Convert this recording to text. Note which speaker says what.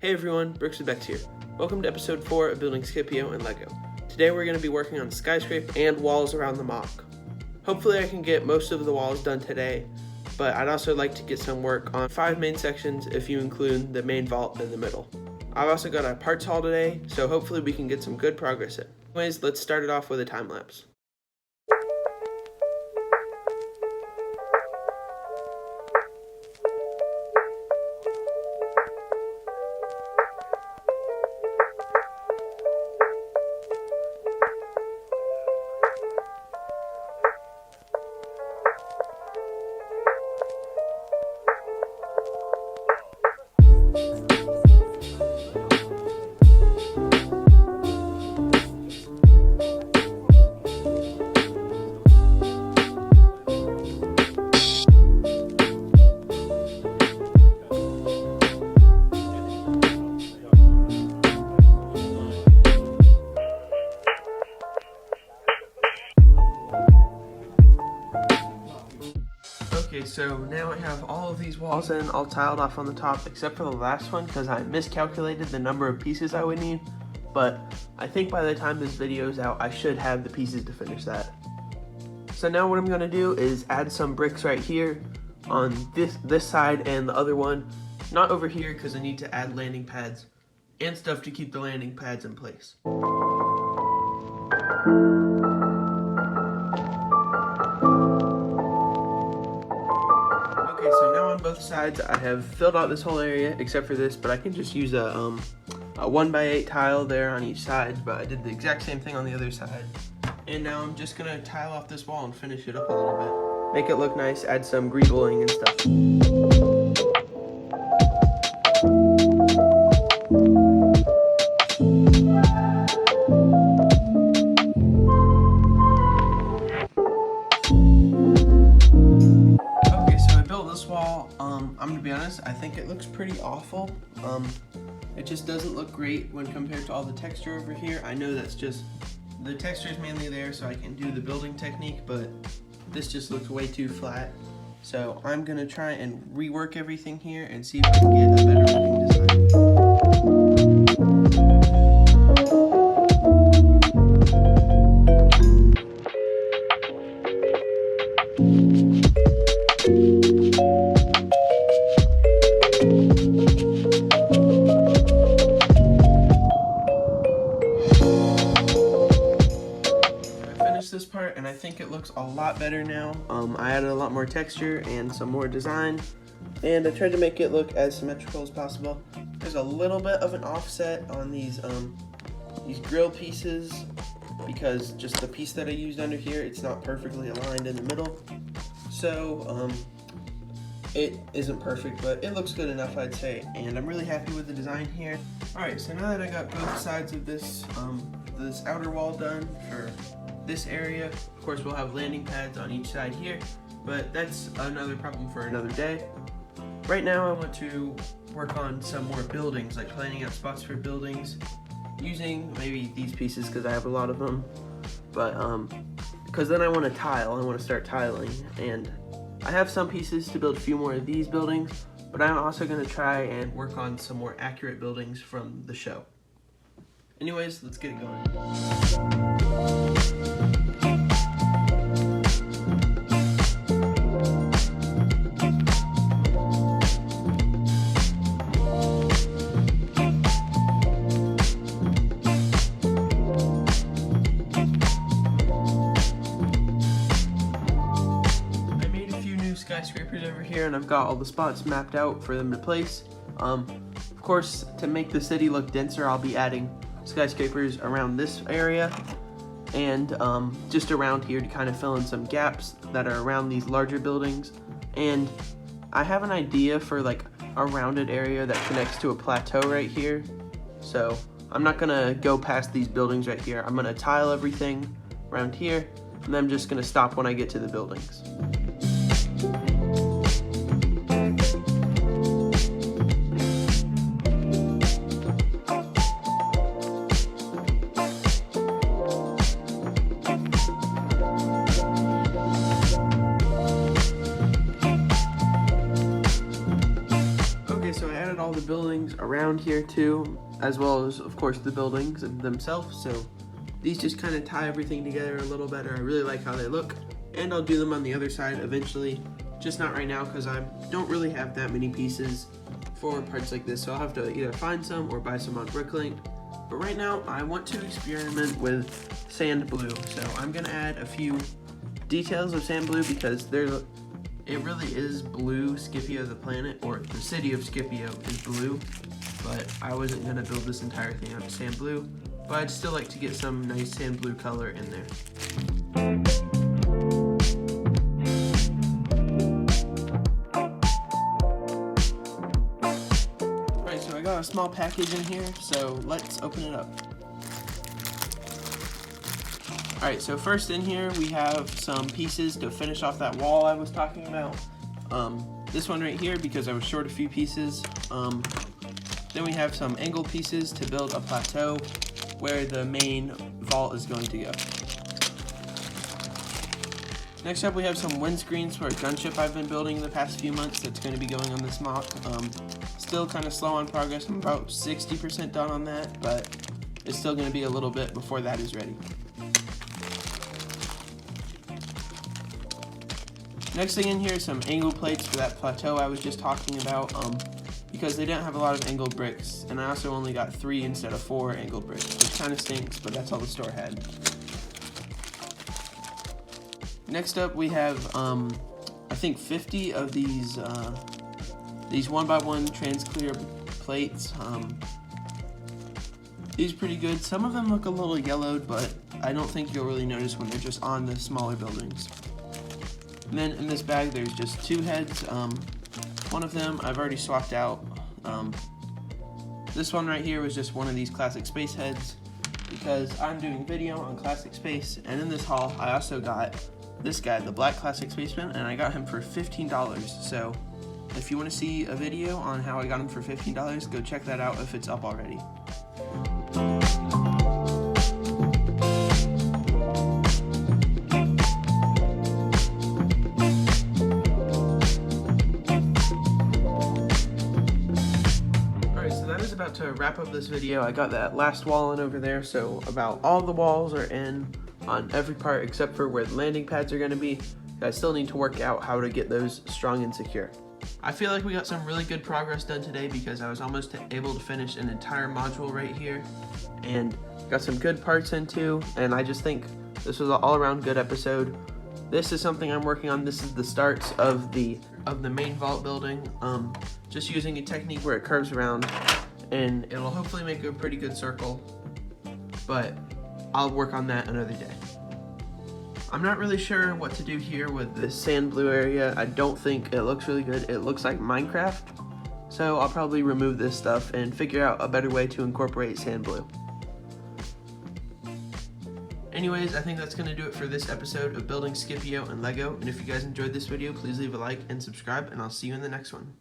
Speaker 1: Hey everyone, Brooks with Bex here. Welcome to episode 4 of building Scipio and Lego. Today we're going to be working on skyscraper and walls around the mock. Hopefully I can get most of the walls done today, but I'd also like to get some work on 5 main sections if you include the main vault in the middle. I've also got a parts haul today, so hopefully we can get some good progress in. Anyways, let's start it off with a time lapse. Okay, so now I have all of these walls in, all tiled off on the top, except for the last one because I miscalculated the number of pieces I would need, but I think by the time this video is out, I should have the pieces to finish that. So now what I'm going to do is add some bricks right here on this side and the other one, not over here because I need to add landing pads and stuff to keep the landing pads in place. Okay, so now on both sides I have filled out this whole area except for this, but I can just use a 1x8 tile there on each side, but I did the exact same thing on the other side. And now I'm just gonna tile off this wall and finish it up a little bit. Make it look nice, add some greebling and stuff. I'm gonna be honest, I think it looks pretty awful. It just doesn't look great when compared to all the texture over here. I know that's just, the texture is mainly there so I can do the building technique, but this just looks way too flat. So I'm gonna try and rework everything here and see if I can get a better looking design. This part, and I think it looks a lot better now. I added a lot more texture and some more design, and I tried to make it look as symmetrical as possible. There's a little bit of an offset on these grill pieces because just the piece that I used under here, it's not perfectly aligned in the middle, so it isn't perfect, but it looks good enough, I'd say, and I'm really happy with the design here. Alright, so now that I got both sides of this this outer wall done for this area, of course we'll have landing pads on each side here, but that's another problem for another day. Right now I want to work on some more buildings, like planning out spots for buildings, using maybe these pieces because I have a lot of them, but because then I want to tile, I want to start tiling, and I have some pieces to build a few more of these buildings, but I'm also going to try and work on some more accurate buildings from the show. Anyways, let's get it going. Skyscrapers over here, and I've got all the spots mapped out for them to place. Of course, to make the city look denser, I'll be adding skyscrapers around this area and just around here to kind of fill in some gaps that are around these larger buildings. And I have an idea for like a rounded area that connects to a plateau right here, so I'm not gonna go past these buildings right here. I'm gonna tile everything around here, and then I'm just gonna stop when I get to the buildings. buildings around here too, as well as of course the buildings themselves. So these just kind of tie everything together a little better. I really like how they look, and I'll do them on the other side eventually, just not right now because I don't really have that many pieces for parts like this, so I'll have to either find some or buy some on Bricklink. But right now I want to experiment with sand blue, so I'm gonna add a few details of sand blue because it really is blue. Scipio the planet, or the city of Scipio, is blue, but I wasn't gonna build this entire thing out of sand blue, but I'd still like to get some nice sand blue color in there. Alright, so I got a small package in here, so let's open it up. Alright, so first in here we have some pieces to finish off that wall I was talking about. This one right here because I was short a few pieces. Then we have some angle pieces to build a plateau where the main vault is going to go. Next up we have some windscreens for a gunship I've been building the past few months that's going to be going on this mock. Still kind of slow on progress. I'm about 60% done on that, but it's still going to be a little bit before that is ready. Next thing in here is some angle plates for that plateau I was just talking about, because they didn't have a lot of angled bricks, and I also only got 3 instead of 4 angled bricks, which kind of stinks, but that's all the store had. Next up we have, I think 50 of these 1x1 trans-clear plates. These are pretty good. Some of them look a little yellowed, but I don't think you'll really notice when they're just on the smaller buildings. And then in this bag there's just 2 heads. One of them I've already swapped out. This one right here was just one of these classic space heads because I'm doing video on classic space, and in this haul I also got this guy, the black classic spaceman, and I got him for $15. So if you want to see a video on how I got him for $15, go check that out if it's up already. About to wrap up this video. I got that last wall in over there, so about all the walls are in on every part except for where the landing pads are going to be. I still need to work out how to get those strong and secure. I feel like we got some really good progress done today because I was almost able to finish an entire module right here and got some good parts into, and I just think this was an all-around good episode. This is something I'm working on. This is the starts of the main vault building, just using a technique where it curves around, and it'll hopefully make a pretty good circle, but I'll work on that another day. I'm not really sure what to do here with this sand blue area. I don't think it looks really good. It looks like Minecraft, so I'll probably remove this stuff and figure out a better way to incorporate sand blue. Anyways, I think that's going to do it for this episode of building Scipio and Lego, and if you guys enjoyed this video, please leave a like and subscribe, and I'll see you in the next one.